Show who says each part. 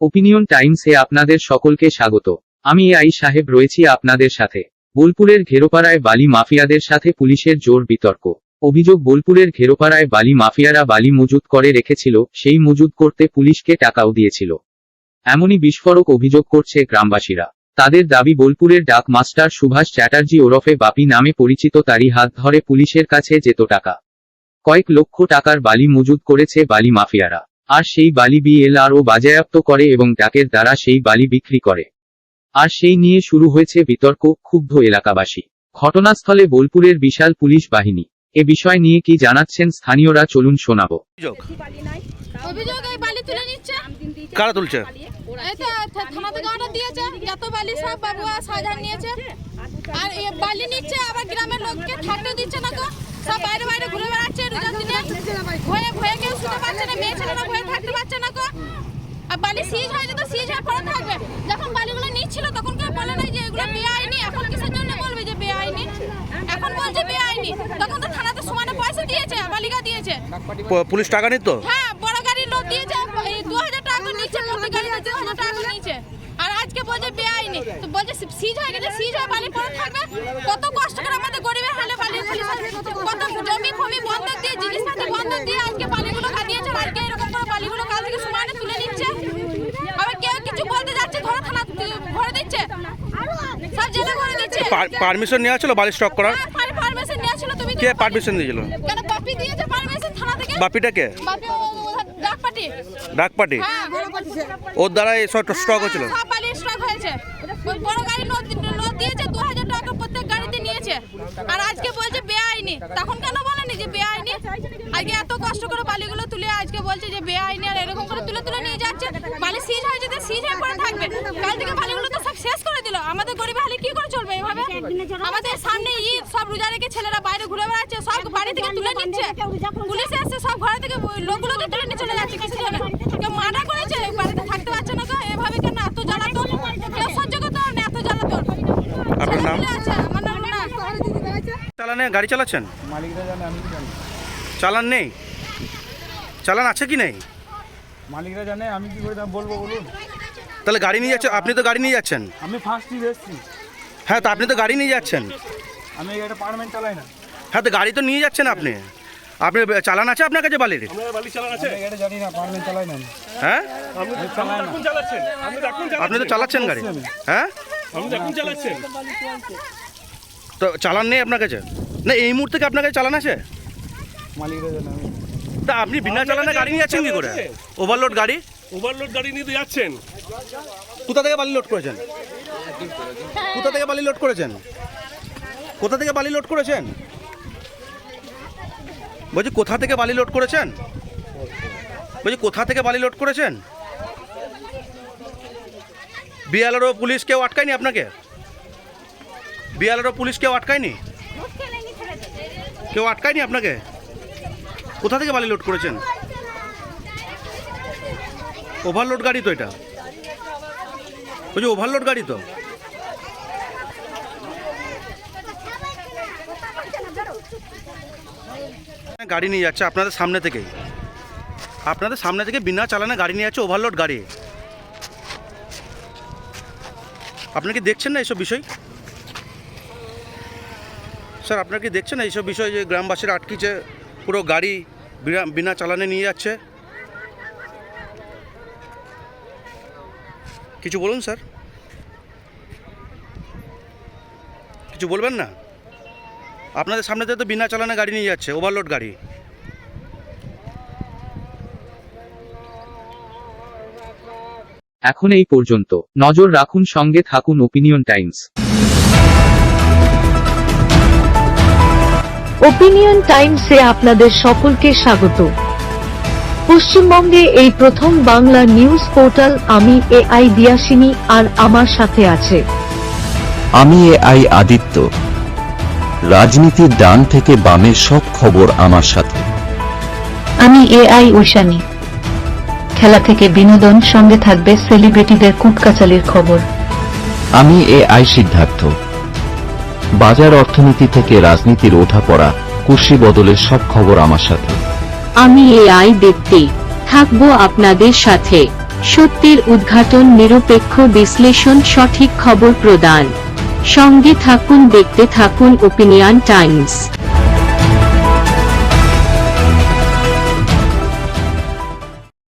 Speaker 1: Opinion টাইমসে আপনাদের সকলকে স্বাগত। আমি এআই সাহেব রয়েছি আপনাদের সাথে। বোলপুরের ঘেরোপাড়ায় বালি মাফিয়াদের সাথে পুলিশের জোর বিতর্ক। অভিযোগ, বোলপুরের ঘেরোপাড়ায় বালি মাফিয়ারা বালি মজুত করে রেখেছিল, সেই মজুত করতে পুলিশকে টাকাও দিয়েছিল। এমনই বিস্ফোরক অভিযোগ করছে গ্রামবাসীরা। তাদের দাবি, বোলপুরের ডাক মাস্টার সুভাষ চ্যাটার্জি ওরফে বাপি নামে পরিচিত তারই হাত ধরে পুলিশের কাছে যেত টাকা। কয়েক লক্ষ টাকার বালি মজুত করেছে বালি মাফিয়ারা, আর সেই বালি বিএলআরও বাজেয়াপ্ত করে এবং ডাকের দ্বারা সেই বালি বিক্রি করে। আর সেই নিয়ে শুরু হয়েছে বিতর্ক, ক্ষুব্ধ এলাকাবাসী। ঘটনাস্থলে বোলপুরের বিশাল পুলিশ বাহিনী। এ বিষয় নিয়ে কি জানাচ্ছেন স্থানীয়রা, চলুন শোনাবো।
Speaker 2: অভিযোগ এই বালি তুলে নিচ্ছে।
Speaker 3: কারা তুলছে?
Speaker 2: এটা থানা থেকে অর্ডার দিয়েছে, যত বালি সব বাবুয়া সাজান নিয়েছে। আর এই বালি নিচ্ছে, আবার গ্রামের লোককে থাকতে দিচ্ছে না গো। সব বাইরে বাইরে ঘুরে বেড়াচ্ছে রোজার দিনে। ভয়ে ভয়ে কেউ শুতে পারছে না, মেয়ে ছেলেরা ভয়ে থাকতে পারছে না গো। আর বালি সিজ হয়েছে তো সিজ হয়ে পড়ে থাকবে। যখন বালিগুলো নিচ্ছিল তখন কেউ বলে নাই যে এগুলো বেআইনি। এখন কিসের জন্য বলবে যে বেআইনি? এখন বলছে বেআইনি। তখন তো থানাতে সমানে পয়সা দিয়েছে, বালিকা দিয়েছে।
Speaker 3: পুলিশ টাকা নিত?
Speaker 2: হ্যাঁ, বড় গাড়ির লোক দিয়েছে। 2000 টাকা নিচ্ছে, প্রতি গাড়িতে 2000 টাকা নিচ্ছে। আর আজকে বলছে বেআইনি। তো বলছে সিজ হয়ে গেছে, সিজ হয়ে বালি পড়ে থাকবে। কত কষ্ট করে আমাদের গরিবের হালে বালি কত জমি ফমি বন্ধক দিয়ে, জিনিসপত্র বন্ধক দিয়ে আজকে বালিগুলো কাটিয়েছে। আজকে এরকম করে বালিগুলো কাল থেকে সমানে তুলে নিচ্ছে। আবার কেউ কিছু বলতে যাচ্ছে, ধরে থানা ভরে দিচ্ছে, সব জেলে ভরে দিচ্ছে।
Speaker 3: পারমিশন নেওয়া ছিল বালি স্টক করার?
Speaker 2: পারমিশন নেওয়া ছিল। তুমি
Speaker 3: কে পারমিশন দিয়েছিল?
Speaker 2: কেন বাপি দিয়েছে পারমিশন থানা থেকে।
Speaker 3: বাপিটা কে?
Speaker 2: বাপি ডাকপাটি।
Speaker 3: ডাকপাটি?
Speaker 2: হ্যাঁ,
Speaker 3: ওর দ্বারা এই সব স্টক হয়েছিল?
Speaker 2: সব বালি স্টক হয়েছে। ওই বড় গাড়ি লোড দিয়েছে, 2000 টাকা প্রত্যেক গাড়িতে নিয়েছে। আর আজকে বলছে বেআইনি। তখন কেন বলেনি যে বেআইনি? আজকে এত কষ্ট করে বালিগুলো তুলে আজকে বলছে যে বেআইনি। আর এরকম করে তুলে তুলে নিয়ে যাচ্ছে। বালি সিজ হয়েছে তো সিজ হয়ে পড়ে থাকবে। কাল থেকে বালিগুলো তো সব শেষ করে দিল। আমাদের গরিব হালে কি করে চলবে এভাবে? আমাদের সামনে ঈদ, সব রোজা রেখে ছেলেরা বাইরে ঘুরে বেড়াচ্ছে, সব বাড়ি থেকে তুলে নিচ্ছে। পুলিশ এসে সব ঘরে থেকে লোকগুলোকে তুলে নিয়ে চলে যাচ্ছে। কিছু জন্য কেউ মানা করেছে, বাড়িতে থাকতে পারছে না গো। এভাবে কেন এত জ্বালাতন? কেউ সহ্য করতে পারে না এত জ্বালাতন।
Speaker 3: আপনার নাম?
Speaker 2: আমার নাম না।
Speaker 3: চালানে গাড়ি চালাচ্ছেন?
Speaker 4: মালিকরা জানে, আমি কি জানি?
Speaker 3: চালান নেই? চালান আছে কি নেই?
Speaker 4: মালিকরা জানে, আমি কি করে বলবো বলুন?
Speaker 3: তাহলে গাড়ি নিয়ে যাচ্ছেন? আপনি তো গাড়ি নিয়ে যাচ্ছেন।
Speaker 4: আমি ফার্স্ট টিপ এসেছি।
Speaker 3: হ্যাঁ, তো আপনি তো গাড়ি নিয়ে যাচ্ছেন।
Speaker 4: আমি এটা পার্মানেন্ট চালাই না।
Speaker 3: হ্যাঁ, তো গাড়ি তো নিয়ে যাচ্ছেন আপনি। আপনি চালান আছে আপনার কাছে বালির?
Speaker 4: আমি এটা জানি না, পার্মানেন্ট চালাই না।
Speaker 3: হ্যাঁ,
Speaker 4: আমি চালাই না।
Speaker 3: আপনি তো চালাচ্ছেন গাড়ি। হ্যাঁ, তো চালান নেই আপনার কাছে? না, এই মুহূর্তে কি আপনার কাছে চালান আছে?
Speaker 4: মালিকরা জানে। আমি
Speaker 3: তা আপনি বিনা চালানে গাড়ি নিয়ে যাচ্ছেন কি করে? ওভারলোড গাড়ি?
Speaker 5: ওভারলোড গাড়ি নিয়ে তো যাচ্ছেন।
Speaker 3: কোথা থেকে বালি লোড করেছেন? কোথা থেকে বালি লোড করেছেন? কোথা থেকে বালি লোড করেছেন? বলছি কোথা থেকে বালি লোড করেছেন? বলছি কোথা থেকে বালি লোড করেছেন? বিএলআরও পুলিশ কেউ আটকায়নি আপনাকে? বিএলআরও পুলিশ কেউ আটকায়নি? কেউ আটকায়নি আপনাকে? কোথা থেকে বালি লোড করেছেন? ওভারলোড গাড়ি তো এটা। বলছি ওভারলোড গাড়ি তো। গাড়ি নিয়ে যাচ্ছে আপনাদের সামনে থেকেই। আপনাদের সামনে থেকে বিনা চালানে গাড়ি নিয়ে যাচ্ছে, ওভারলোড গাড়ি। আপনি কি দেখছেন না এইসব বিষয়? স্যার, আপনারা কি দেখছেন না এইসব বিষয়, যে গ্রামবাসীরা আটকিছে, পুরো গাড়ি বিনা চালানে নিয়ে যাচ্ছে? কিছু বলুন স্যার, কিছু বলবেন না? আপনাদের সামনে থেকে তো বিনা চালানে গাড়ি নিয়ে যাচ্ছে, ওভারলোড গাড়ি।
Speaker 1: এখন এই পর্যন্ত। নজর রাখুন, সঙ্গে থাকুন ওপিনিয়ন টাইমস।
Speaker 6: ওপিনিয়ন টাইমসে আপনাদের সকলকে স্বাগত। পশ্চিমবঙ্গে এই প্রথম বাংলা নিউজ পোর্টাল। আমি এআই দিয়াসিনী, আর আমার সাথে আছে
Speaker 7: আমি এআই আদিত্য। রাজনীতির ডান থেকে বামের সব খবর আমার সাথে।
Speaker 6: আমি এআই ঐশানী। খেলা থেকে বিনোদন, সঙ্গে থাকবে সেলিব্রিটিদের কুটকাচালির খবর।
Speaker 7: আমি এআই সিদ্ধার্থ। বাজার অর্থনীতি থেকে রাজনীতির ওঠাপড়া, কুর্সি বদলের সব খবর আমার সাথে।
Speaker 6: আমি এআই দীপ্তি, থাকবো আপনাদের সাথে সত্যের উদ্ঘাটন, নিরপেক্ষ বিশ্লেষণ, সঠিক খবর প্রদান। সঙ্গে থাকুন, দেখতে থাকুন ওপিনিয়ন টাইমস।